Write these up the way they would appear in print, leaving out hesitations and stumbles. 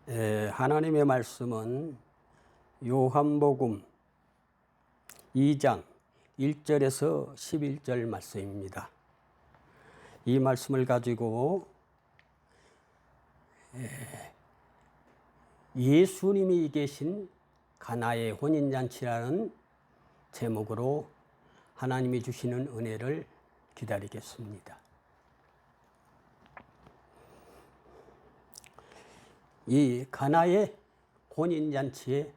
하나님의 말씀은 요한복음 2장 1절에서 11절 말씀입니다. 이 말씀을 가지고 예수님이 계신 가나의 혼인잔치라는 제목으로 하나님이 주시는 은혜를 기다리겠습니다. 이 가나의 혼인잔치에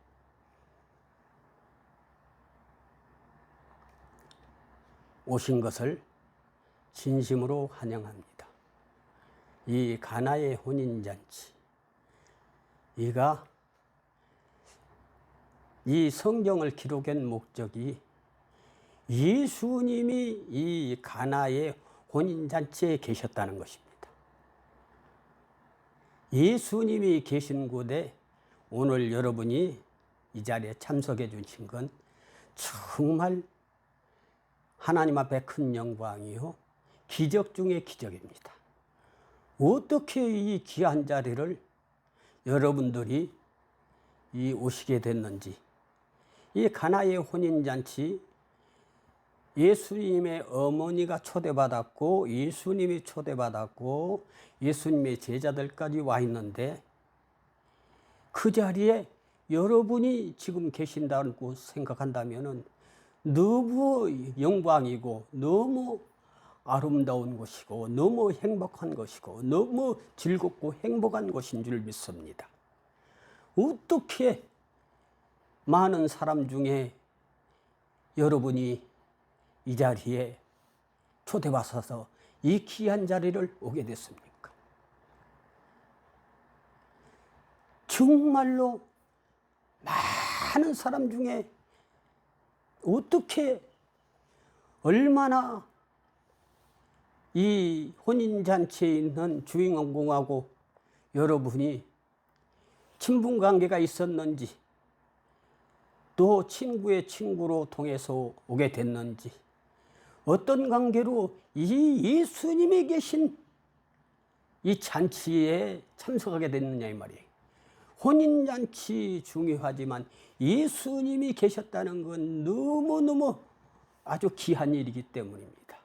오신 것을 진심으로 환영합니다. 이 가나의 혼인잔치, 이가 이 성경을 기록한 목적이 예수님이 이 가나의 혼인잔치에 계셨다는 것입니다. 예수님이 계신 곳에 오늘 여러분이 이 자리에 참석해 주신 건 정말 하나님 앞에 큰 영광이요, 기적 중의 기적입니다. 어떻게 이 귀한 자리를 여러분들이 오시게 됐는지, 이 가나의 혼인잔치, 예수님의 어머니가 초대받았고 예수님이 초대받았고 예수님의 제자들까지 와 있는데, 그 자리에 여러분이 지금 계신다고 생각한다면 너무 영광이고 너무 아름다운 것이고 너무 행복한 것이고 너무 즐겁고 행복한 것인 줄 믿습니다. 어떻게 많은 사람 중에 여러분이 이 자리에 초대받아서 이 귀한 자리를 오게 됐습니까? 정말로 많은 사람 중에 어떻게 얼마나 이 혼인잔치에 있는 주인공하고 여러분이 친분관계가 있었는지, 또 친구의 친구로 통해서 오게 됐는지, 어떤 관계로 이 예수님이 계신 이 잔치에 참석하게 됐느냐 이 말이에요. 혼인잔치 중요하지만 예수님이 계셨다는 건 너무너무 아주 귀한 일이기 때문입니다.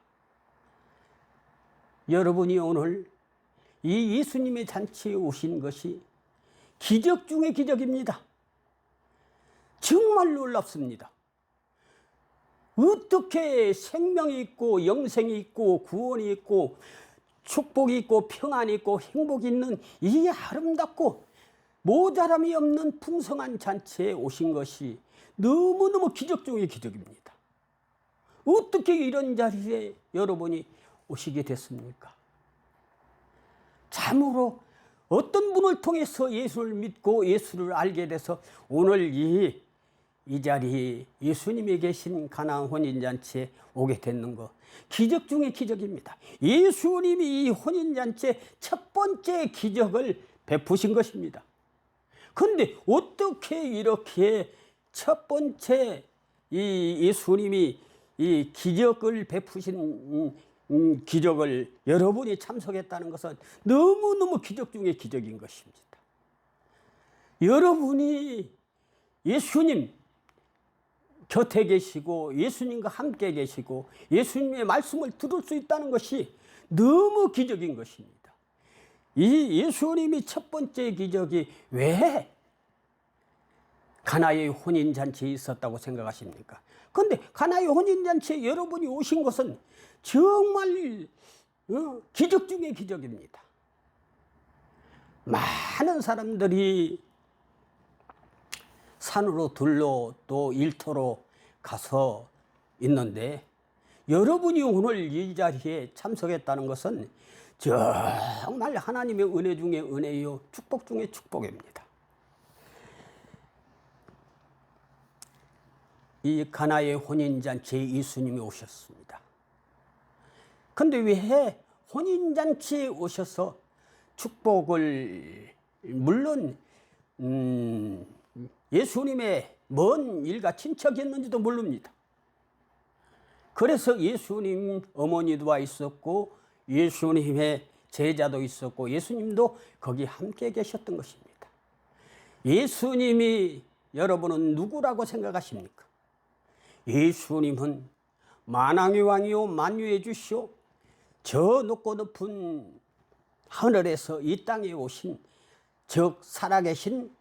여러분이 오늘 이 예수님의 잔치에 오신 것이 기적 중의 기적입니다. 정말 놀랍습니다. 어떻게 생명이 있고 영생이 있고 구원이 있고 축복이 있고 평안이 있고 행복이 있는 이 아름답고 모자람이 없는 풍성한 잔치에 오신 것이 너무너무 기적 중의 기적입니다. 어떻게 이런 자리에 여러분이 오시게 됐습니까? 참으로 어떤 분을 통해서 예수를 믿고 예수를 알게 돼서 오늘 이 자리에 예수님이 계신 가나 혼인잔치에 오게 됐는 것, 기적 중의 기적입니다. 예수님이 이 혼인잔치의 첫 번째 기적을 베푸신 것입니다. 그런데 어떻게 이렇게 첫 번째 이 예수님이 이 기적을 베푸신 기적을 여러분이 참석했다는 것은 너무너무 기적 중의 기적인 것입니다. 여러분이 예수님 곁에 계시고 예수님과 함께 계시고 예수님의 말씀을 들을 수 있다는 것이 너무 기적인 것입니다. 이 예수님이 첫 번째 기적이 왜 가나의 혼인잔치에 있었다고 생각하십니까? 그런데 가나의 혼인잔치에 여러분이 오신 것은 정말 기적 중의 기적입니다. 많은 사람들이 산으로 들로 또 일터로 가서 있는데, 여러분이 오늘 이 자리에 참석했다는 것은 정말 하나님의 은혜 중에 은혜요, 축복 중에 축복입니다. 이 가나의 혼인잔치에 예수님이 오셨습니다. 그런데 왜 혼인잔치에 오셔서 축복을, 물론 예수님의 먼 일가 친척이었는지도 모릅니다. 그래서 예수님 어머니도 와 있었고 예수님의 제자도 있었고 예수님도 거기 함께 계셨던 것입니다. 예수님이 여러분은 누구라고 생각하십니까? 예수님은 만왕의 왕이요 만유의 주시오 저 높고 높은 하늘에서 이 땅에 오신 즉 살아계신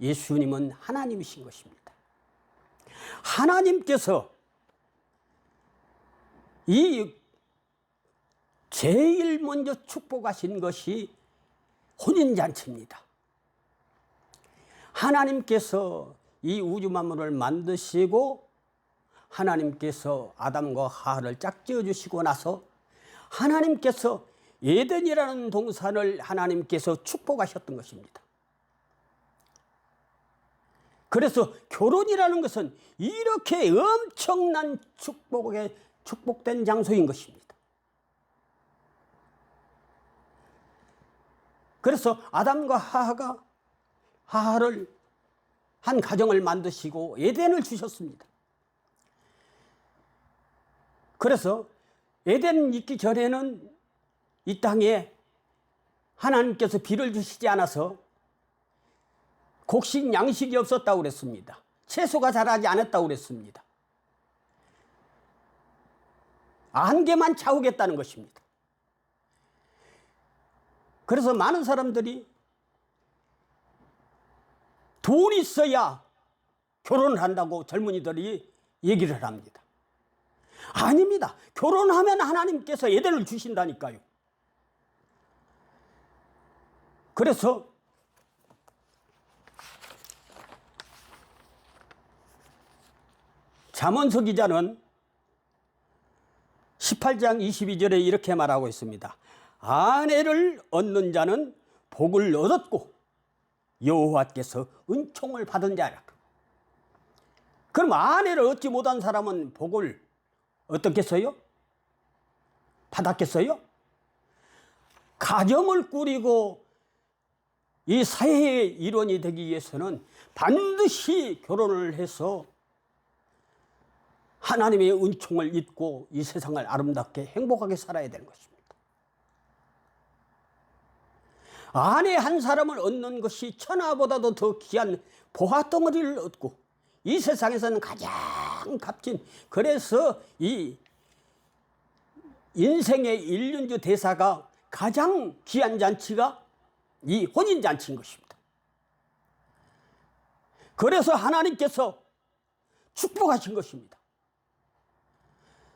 예수님은 하나님이신 것입니다. 하나님께서 이 제일 먼저 축복하신 것이 혼인잔치입니다. 하나님께서 이 우주 만물을 만드시고 하나님께서 아담과 하와를 짝지어 주시고 나서 하나님께서 에덴이라는 동산을 하나님께서 축복하셨던 것입니다. 그래서 결혼이라는 것은 이렇게 엄청난 축복된 장소인 것입니다. 그래서 아담과 하와가 하와를 한 가정을 만드시고 에덴을 주셨습니다. 그래서 에덴 있기 전에는 이 땅에 하나님께서 비를 주시지 않아서 곡식 양식이 없었다고 그랬습니다. 채소가 자라지 않았다고 그랬습니다. 안개만 차오겠다는 것입니다. 그래서 많은 사람들이 돈이 있어야 결혼을 한다고 젊은이들이 얘기를 합니다. 아닙니다. 결혼하면 하나님께서 에덴을 주신다니까요. 그래서 잠언서 기자는 18장 22절에 이렇게 말하고 있습니다. 아내를 얻는 자는 복을 얻었고 여호와께서 은총을 받은 자라. 그럼 아내를 얻지 못한 사람은 복을 어떻겠어요? 받았겠어요? 가정을 꾸리고 이 사회의 일원이 되기 위해서는 반드시 결혼을 해서 하나님의 은총을 잊고 이 세상을 아름답게 행복하게 살아야 되는 것입니다. 아내 한 사람을 얻는 것이 천하보다도 더 귀한 보화덩어리를 얻고 이 세상에서는 가장 값진, 그래서 이 인생의 일륜주 대사가 가장 귀한 잔치가 이 혼인잔치인 것입니다. 그래서 하나님께서 축복하신 것입니다.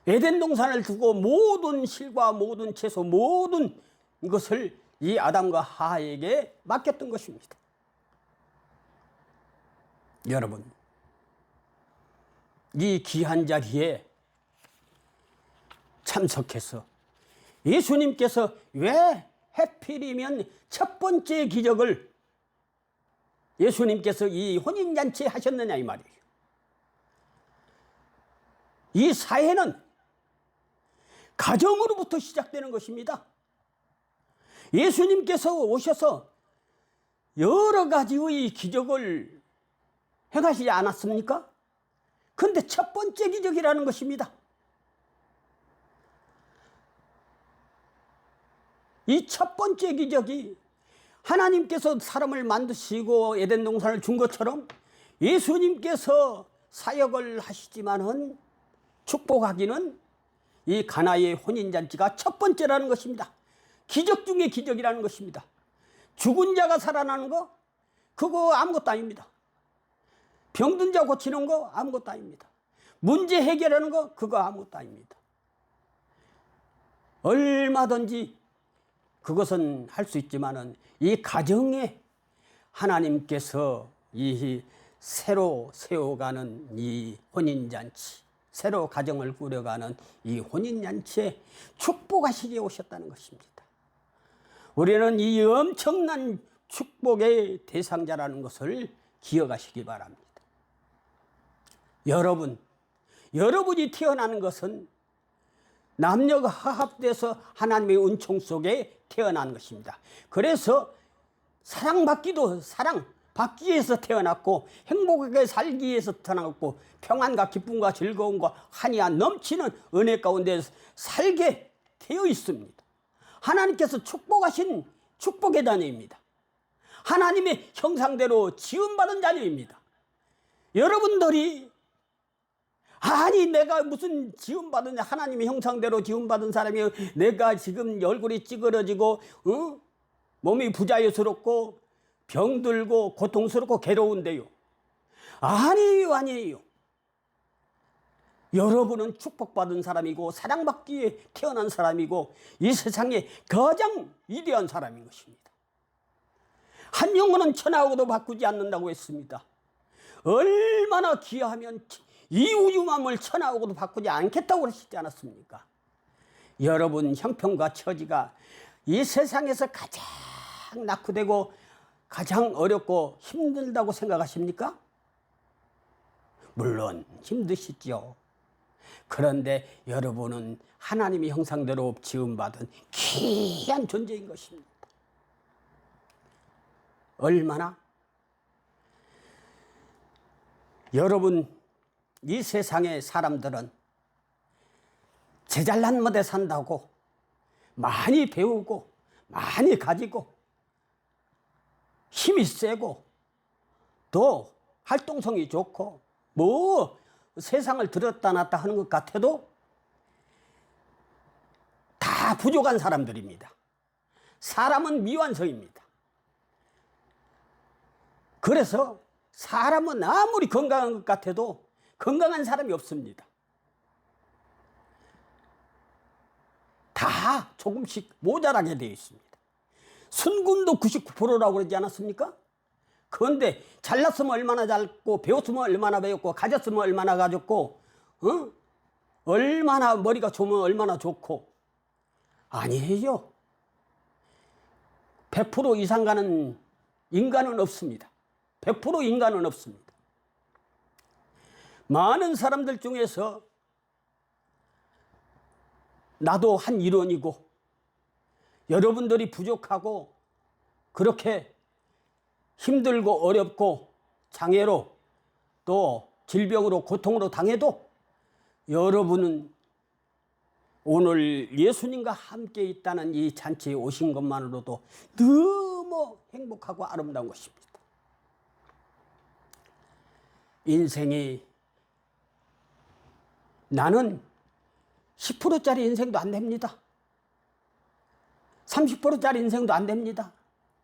에덴 동산을 두고 모든 실과 모든 채소 모든 것을 이 아담과 하와에게 맡겼던 것입니다. 여러분, 이 귀한 자리에 참석해서 예수님께서 왜 해필이면 첫 번째 기적을 예수님께서 이 혼인잔치에 하셨느냐 이 말이에요. 이 사회는 가정으로부터 시작되는 것입니다. 예수님께서 오셔서 여러 가지의 기적을 행하시지 않았습니까? 그런데 첫 번째 기적이라는 것입니다. 이 첫 번째 기적이 하나님께서 사람을 만드시고 에덴 동산을 준 것처럼 예수님께서 사역을 하시지만은 축복하기는 이 가나의 혼인잔치가 첫 번째라는 것입니다. 기적 중에 기적이라는 것입니다. 죽은 자가 살아나는 거 그거 아무것도 아닙니다. 병든 자 고치는 거 아무것도 아닙니다. 문제 해결하는 거 그거 아무것도 아닙니다. 얼마든지 그것은 할 수 있지만은 이 가정에 하나님께서 이 새로 세워가는 이 혼인잔치, 새로 가정을 꾸려가는 이 혼인잔치에 축복하시게 오셨다는 것입니다. 우리는 이 엄청난 축복의 대상자라는 것을 기억하시기 바랍니다. 여러분이 태어나는 것은 남녀가 화합돼서 하나님의 은총 속에 태어난 것입니다. 그래서 사랑받기 위해서 태어났고 행복하게 살기 위해서 태어났고 평안과 기쁨과 즐거움과 한이와 넘치는 은혜 가운데 살게 되어 있습니다. 하나님께서 축복하신 축복의 자녀입니다. 하나님의 형상대로 지음받은 자녀입니다. 여러분들이 아니 내가 무슨 지음받은 하나님의 형상대로 지음받은 사람이 내가 지금 얼굴이 찌그러지고 몸이 부자연스럽고 병들고 고통스럽고 괴로운데요. 아니에요. 여러분은 축복받은 사람이고 사랑받기에 태어난 사람이고 이 세상에 가장 위대한 사람인 것입니다. 한 영혼은 천하하고도 바꾸지 않는다고 했습니다. 얼마나 귀하면 이 우주만물 천하하고도 바꾸지 않겠다고 그러시지 않았습니까? 여러분 형편과 처지가 이 세상에서 가장 낙후되고 가장 어렵고 힘들다고 생각하십니까? 물론 힘드시죠. 그런데 여러분은 하나님의 형상대로 지음받은 귀한 존재인 것입니다. 얼마나 여러분 이 세상의 사람들은 제잘난 못에 산다고 많이 배우고 많이 가지고 힘이 세고 또 활동성이 좋고 뭐 세상을 들었다 놨다 하는 것 같아도 다 부족한 사람들입니다. 사람은 미완성입니다. 그래서 사람은 아무리 건강한 것 같아도 건강한 사람이 없습니다. 다 조금씩 모자라게 되어 있습니다. 순금도 99%라고 그러지 않았습니까? 그런데 잘났으면 얼마나 잘고 배웠으면 얼마나 배웠고 가졌으면 얼마나 가졌고 얼마나 머리가 좋으면 얼마나 좋고 아니에요. 100% 이상 가는 인간은 없습니다. 100% 인간은 없습니다. 많은 사람들 중에서 나도 한 일원이고 여러분들이 부족하고 그렇게 힘들고 어렵고 장애로 또 질병으로 고통으로 당해도 여러분은 오늘 예수님과 함께 있다는 이 잔치에 오신 것만으로도 너무 행복하고 아름다운 것입니다. 인생이 나는 10%짜리 인생도 안 됩니다. 30%짜리 인생도 안 됩니다.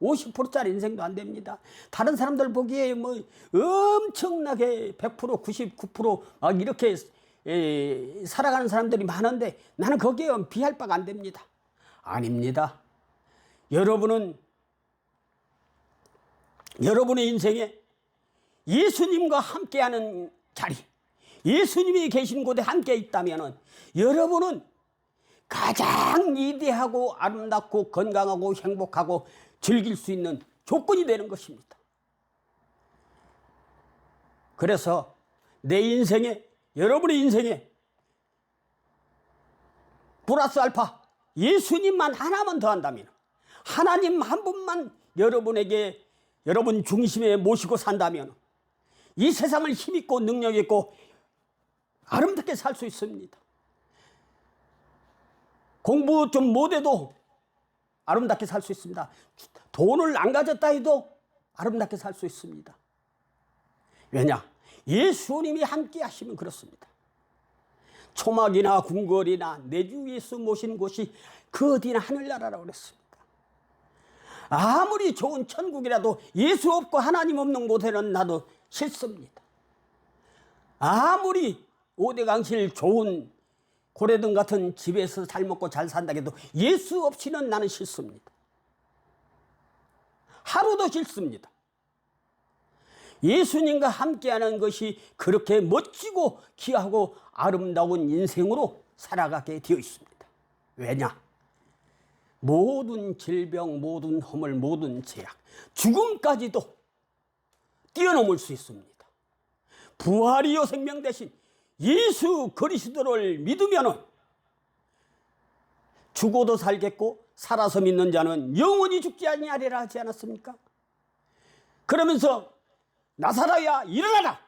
50%짜리 인생도 안 됩니다. 다른 사람들 보기에 뭐 엄청나게 100%, 99% 막 이렇게 살아가는 사람들이 많은데 나는 거기에 비할 바가 안 됩니다. 아닙니다. 여러분은 여러분의 인생에 예수님과 함께하는 자리, 예수님이 계신 곳에 함께 있다면 여러분은 가장 위대하고 아름답고 건강하고 행복하고 즐길 수 있는 조건이 되는 것입니다. 그래서 내 인생에 여러분의 인생에 플러스 알파 예수님만 하나만 더한다면 하나님 한 분만 여러분에게 여러분 중심에 모시고 산다면 이 세상을 힘있고 능력있고 아름답게 살 수 있습니다. 공부 좀 못해도 아름답게 살 수 있습니다. 돈을 안 가졌다 해도 아름답게 살 수 있습니다. 왜냐? 예수님이 함께 하시면 그렇습니다. 초막이나 궁궐이나 내 주 예수 모신 곳이 그 어디나 하늘나라라고 그랬습니다. 아무리 좋은 천국이라도 예수 없고 하나님 없는 곳에는 나도 싫습니다. 아무리 오대강실 좋은 고래등 같은 집에서 잘 먹고 잘 산다 해도 예수 없이는 나는 싫습니다. 하루도 싫습니다. 예수님과 함께하는 것이 그렇게 멋지고 귀하고 아름다운 인생으로 살아가게 되어 있습니다. 왜냐? 모든 질병, 모든 허물, 모든 죄악, 죽음까지도 뛰어넘을 수 있습니다. 부활이요 생명 대신 예수 그리스도를 믿으면 죽어도 살겠고 살아서 믿는 자는 영원히 죽지 아니하리라 하지 않았습니까? 그러면서 나사로야 일어나라!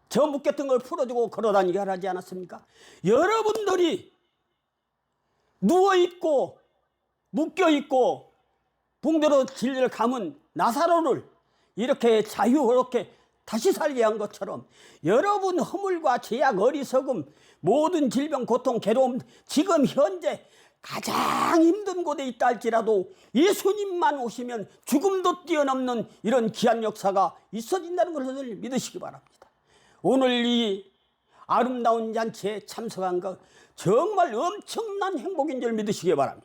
저 묶였던 걸 풀어주고 걸어다니게 하지 않았습니까? 여러분들이 누워있고 묶여있고 붕대로 길을 감은 나사로를 이렇게 자유롭게 다시 살게 한 것처럼 여러분 허물과 죄악, 어리석음, 모든 질병, 고통, 괴로움, 지금 현재 가장 힘든 곳에 있다 할지라도 예수님만 오시면 죽음도 뛰어넘는 이런 귀한 역사가 있어진다는 것을 믿으시기 바랍니다. 오늘 이 아름다운 잔치에 참석한 것 정말 엄청난 행복인 줄 믿으시기 바랍니다.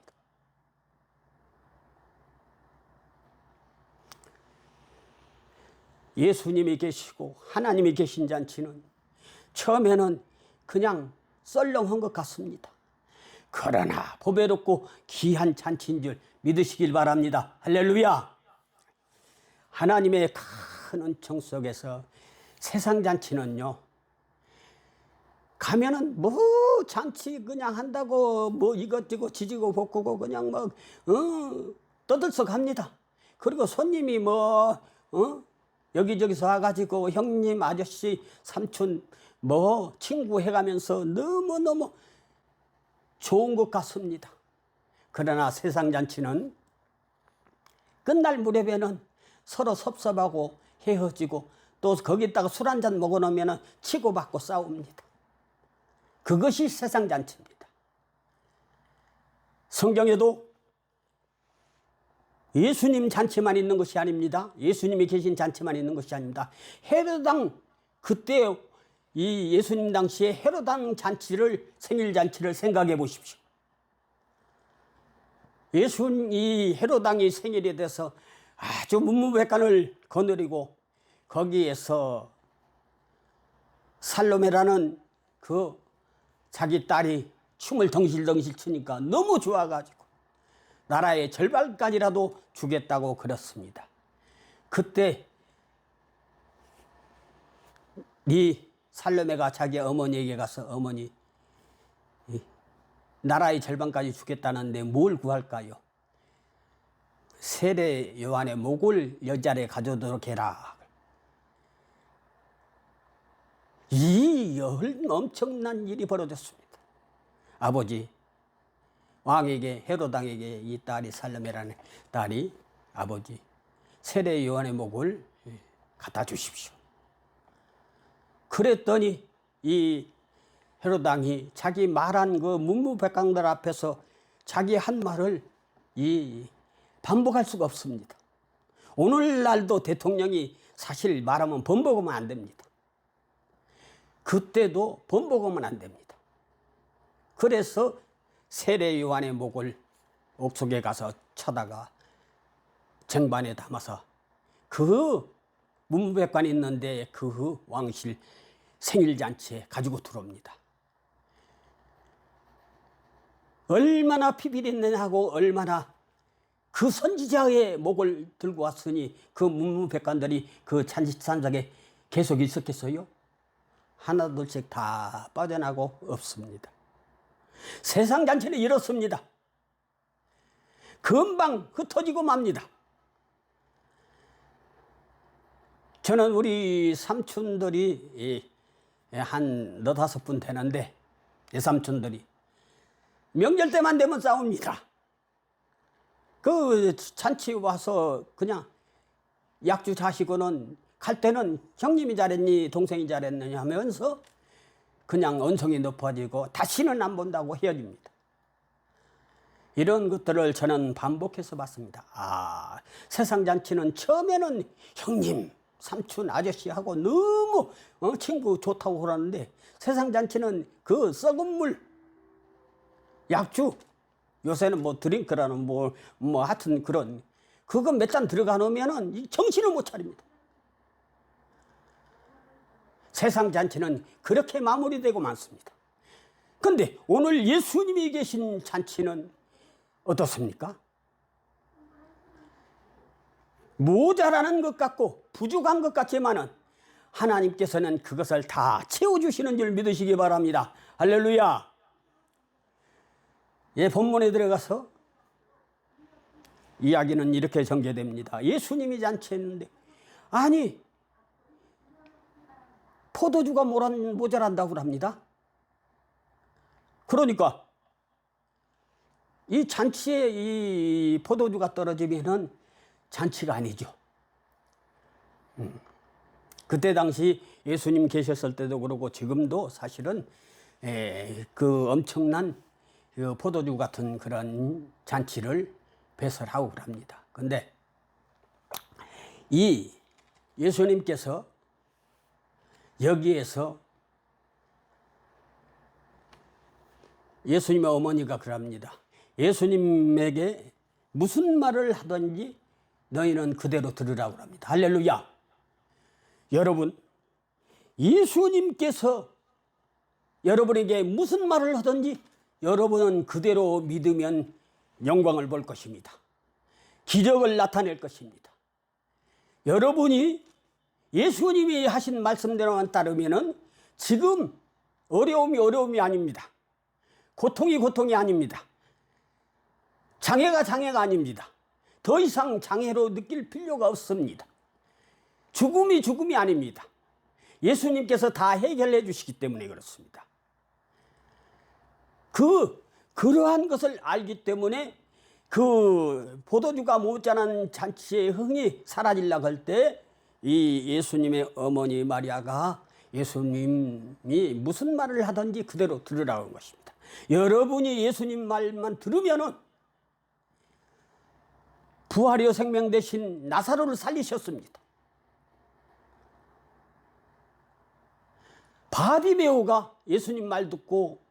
예수님이 계시고 하나님이 계신 잔치는 처음에는 그냥 썰렁한 것 같습니다. 그러나 보배롭고 귀한 잔치인 줄 믿으시길 바랍니다. 할렐루야. 하나님의 큰 은총 속에서 세상 잔치는요, 가면은 뭐 잔치 그냥 한다고 뭐 이것저것 지지고 볶고 그냥 막 떠들썩합니다. 그리고 손님이 여기저기서 와가지고 형님, 아저씨, 삼촌 뭐 친구 해가면서 너무너무 좋은 것 같습니다. 그러나 세상 잔치는 끝날 무렵에는 서로 섭섭하고 헤어지고 또 거기다가 술 한잔 먹어놓으면 치고받고 싸웁니다. 그것이 세상 잔치입니다. 성경에도 예수님 잔치만 있는 것이 아닙니다. 예수님이 계신 잔치만 있는 것이 아닙니다. 헤로당, 그때 이 예수님 당시에 헤로당 잔치를, 생일 잔치를 생각해 보십시오. 이 헤로당이 생일에 대해서 아주 문무백관을 거느리고 거기에서 살로메라는 그 자기 딸이 춤을 덩실덩실 추니까 너무 좋아가지고 나라의 절반까지라도 주겠다고 그랬습니다. 그때 이 살로메가 자기 어머니에게 가서 어머니, 나라의 절반까지 주겠다는데 뭘 구할까요? 세례 요한의 목을 여자를 가져오도록 해라. 이 엄청난 일이 벌어졌습니다. 아버지, 왕에게, 헤로당에게 이 딸이, 살로메라는 딸이, 아버지 세례 요한의 목을 갖다 주십시오. 그랬더니 이 헤로당이 자기 말한 그 문무백관들 앞에서 자기 한 말을 반복할 수가 없습니다. 오늘날도 대통령이 사실 말하면 번복하면 안 됩니다. 그때도 번복하면 안 됩니다. 그래서 세례 요한의 목을 옥속에 가서 쳐다가 쟁반에 담아서 그 문무백관이 있는데 그 왕실 생일잔치에 가지고 들어옵니다. 얼마나 피비린내 하고 얼마나 그 선지자의 목을 들고 왔으니 그 문무백관들이 그 잔치상에 계속 있었겠어요? 하나둘씩 다 빠져나고 없습니다. 세상 잔치는 이렇습니다. 금방 흩어지고 맙니다. 저는 우리 삼촌들이 한 4-5분 되는데, 내 삼촌들이 명절 때만 되면 싸웁니다. 그 잔치 와서 그냥 약주 자시고는 갈 때는 형님이 잘했니 동생이 잘했느냐 하면서 그냥 언성이 높아지고 다시는 안 본다고 헤어집니다. 이런 것들을 저는 반복해서 봤습니다. 세상 잔치는 처음에는 형님, 삼촌, 아저씨하고 너무 친구 좋다고 그러는데 세상 잔치는 그 썩은 물, 약주, 요새는 뭐 드링크라는 하여튼 그런 그거 몇 잔 들어가 놓으면은 정신을 못 차립니다. 세상 잔치는 그렇게 마무리되고 많습니다. 그런데 오늘 예수님이 계신 잔치는 어떻습니까? 모자라는 것 같고 부족한 것 같지만은 하나님께서는 그것을 다 채워주시는 줄 믿으시기 바랍니다. 할렐루야. 본문에 들어가서 이야기는 이렇게 전개됩니다. 예수님이 잔치했는데 아니 포도주가 모자란다고 합니다. 그러니까 이 잔치에 이 포도주가 떨어지면은 잔치가 아니죠. 그때 당시 예수님 계셨을 때도 그러고 지금도 사실은 그 엄청난 그 포도주 같은 그런 잔치를 배설하고 그럽니다. 근데 이 예수님께서 여기에서 예수님의 어머니가 그럽니다. 예수님에게 무슨 말을 하든지 너희는 그대로 들으라고 합니다. 할렐루야. 여러분, 예수님께서 여러분에게 무슨 말을 하든지 여러분은 그대로 믿으면 영광을 볼 것입니다. 기적을 나타낼 것입니다. 여러분이 예수님이 하신 말씀대로만 따르면은 지금 어려움이 아닙니다. 고통이 아닙니다. 장애가 아닙니다. 더 이상 장애로 느낄 필요가 없습니다. 죽음이 아닙니다. 예수님께서 다 해결해 주시기 때문에 그렇습니다. 그러한 것을 알기 때문에 그 포도주가 모자란 잔치의 흥이 사라지려고 할 때 이 예수님의 어머니 마리아가 예수님이 무슨 말을 하든지 그대로 들으라고 한 것입니다. 여러분이 예수님 말만 들으면은 부활이요 생명 대신 나사로를 살리셨습니다. 바디메오가 예수님 말 듣고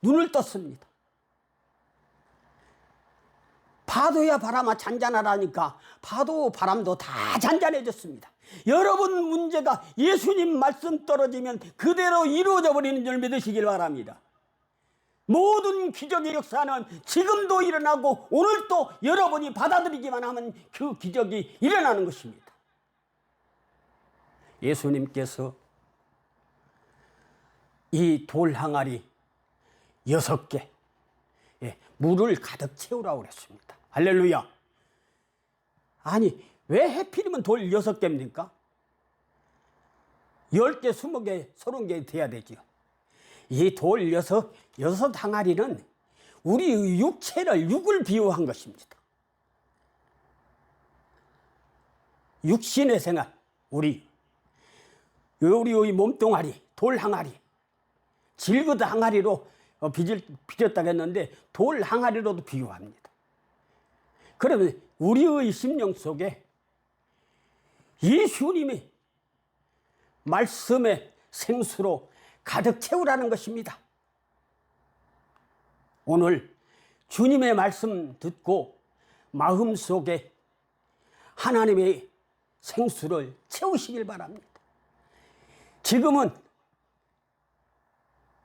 눈을 떴습니다. 파도야 바람아 잔잔하라니까 파도 바람도 다 잔잔해졌습니다. 여러분 문제가 예수님 말씀 떨어지면 그대로 이루어져 버리는 줄 믿으시길 바랍니다. 모든 기적의 역사는 지금도 일어나고 오늘도 여러분이 받아들이기만 하면 그 기적이 일어나는 것입니다. 예수님께서 이 돌 항아리 6개 물을 가득 채우라고 그랬습니다. 할렐루야. 아니 왜 해필이면 돌 6개입니까? 10개, 20개, 30개 돼야 되죠. 이 돌 6 항아리는 우리 육을 비유한 것입니다. 육신의 생활, 우리 몸뚱아리, 돌 항아리, 질긋 항아리로 빚었다고 했는데 돌 항아리로도 비유합니다. 그러면 우리의 심령 속에 예수님의 말씀의 생수로 가득 채우라는 것입니다. 오늘 주님의 말씀 듣고 마음속에 하나님의 생수를 채우시길 바랍니다. 지금은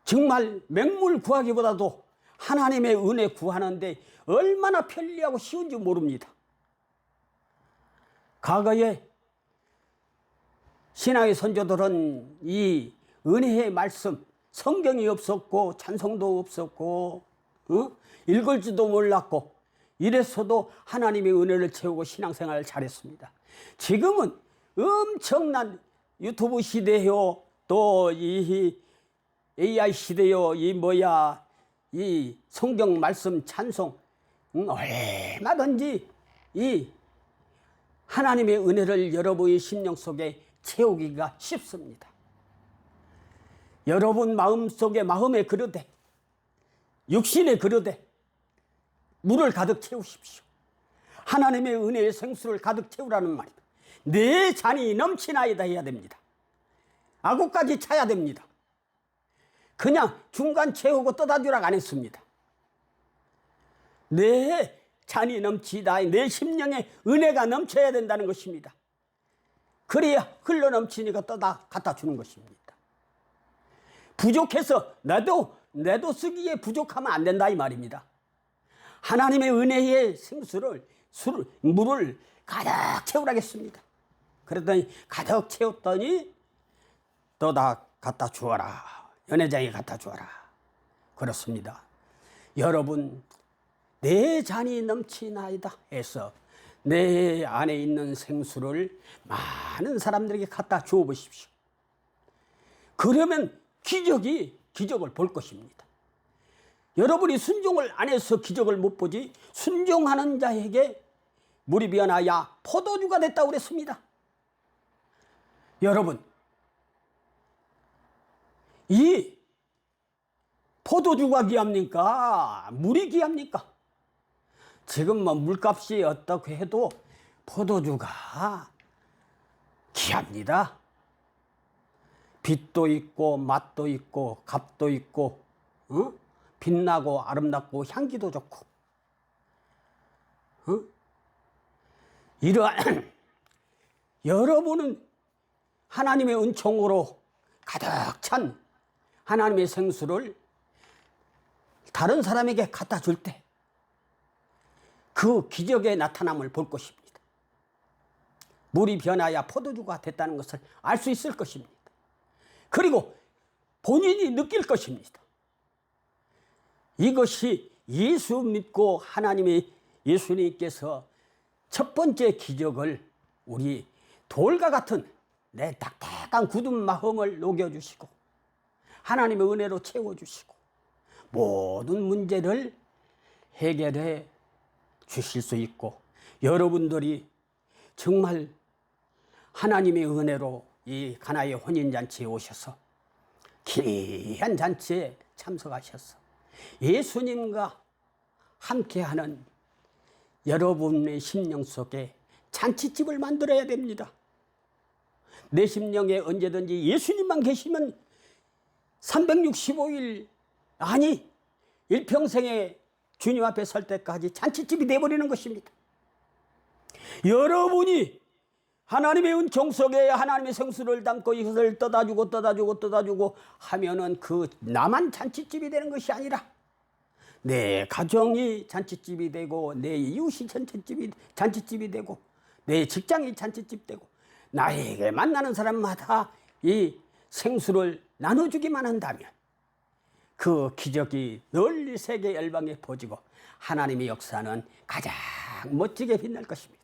정말 맹물 구하기보다도 하나님의 은혜 구하는데 얼마나 편리하고 쉬운지 모릅니다. 과거에 신앙의 선조들은 이 은혜의 말씀, 성경이 없었고 찬송도 없었고 읽을 줄도 몰랐고 이래서도 하나님의 은혜를 채우고 신앙생활을 잘했습니다. 지금은 엄청난 유튜브 시대요, 또 이 AI 시대요, 이 성경 말씀 찬송 얼마든지 이 하나님의 은혜를 여러분의 심령 속에 채우기가 쉽습니다. 여러분 마음속에 마음의 그릇에 육신의 그릇에 물을 가득 채우십시오. 하나님의 은혜의 생수를 가득 채우라는 말입니다. 내 잔이 넘치나이다 해야 됩니다. 아구까지 차야 됩니다. 그냥 중간 채우고 떠다 주라고 안 했습니다. 내 잔이 넘치다, 내 심령에 은혜가 넘쳐야 된다는 것입니다. 그래야 흘러 넘치니까 떠다 갖다 주는 것입니다. 부족해서 나도 쓰기에 부족하면 안 된다 이 말입니다. 하나님의 은혜의 생수를 물을 가득 채우라겠습니다. 그랬더니 가득 채웠더니 떠다 갖다 주어라. 연회장에 갖다 주어라. 그렇습니다. 여러분 내 잔이 넘치나이다 해서 내 안에 있는 생수를 많은 사람들에게 갖다 주어 보십시오. 그러면 기적을 볼 것입니다. 여러분이 순종을 안 해서 기적을 못 보지, 순종하는 자에게 물이 변하여 포도주가 됐다고 그랬습니다. 여러분, 이 포도주가 귀합니까? 물이 귀합니까? 지금 뭐 물값이 어떻게 해도 포도주가 귀합니다. 빛도 있고 맛도 있고 값도 있고 빛나고 아름답고 향기도 좋고 이러한 여러분은 하나님의 은총으로 가득 찬 하나님의 생수를 다른 사람에게 갖다 줄 때 그 기적의 나타남을 볼 것입니다. 물이 변하여 포도주가 됐다는 것을 알 수 있을 것입니다. 그리고 본인이 느낄 것입니다. 이것이 예수 믿고 하나님의 예수님께서 첫 번째 기적을 우리 돌과 같은 내 딱딱한 굳은 마음을 녹여주시고 하나님의 은혜로 채워주시고 모든 문제를 해결해 주실 수 있고 여러분들이 정말 하나님의 은혜로 이 가나의 혼인잔치에 오셔서 귀한 잔치에 참석하셔서 예수님과 함께하는 여러분의 심령 속에 잔치집을 만들어야 됩니다. 내 심령에 언제든지 예수님만 계시면 365일 아니 일평생에 주님 앞에 설 때까지 잔치집이 되어버리는 것입니다. 여러분이 하나님의 은총 속에 하나님의 생수를 담고 이것을 떠다주고 하면은 그 나만 잔치집이 되는 것이 아니라 내 가정이 잔치집이 되고 내 이웃이 잔치집이 되고 내 직장이 잔치집 되고 나에게 만나는 사람마다 이 생수를 나눠주기만 한다면 그 기적이 널리 세계 열방에 퍼지고 하나님의 역사는 가장 멋지게 빛날 것입니다.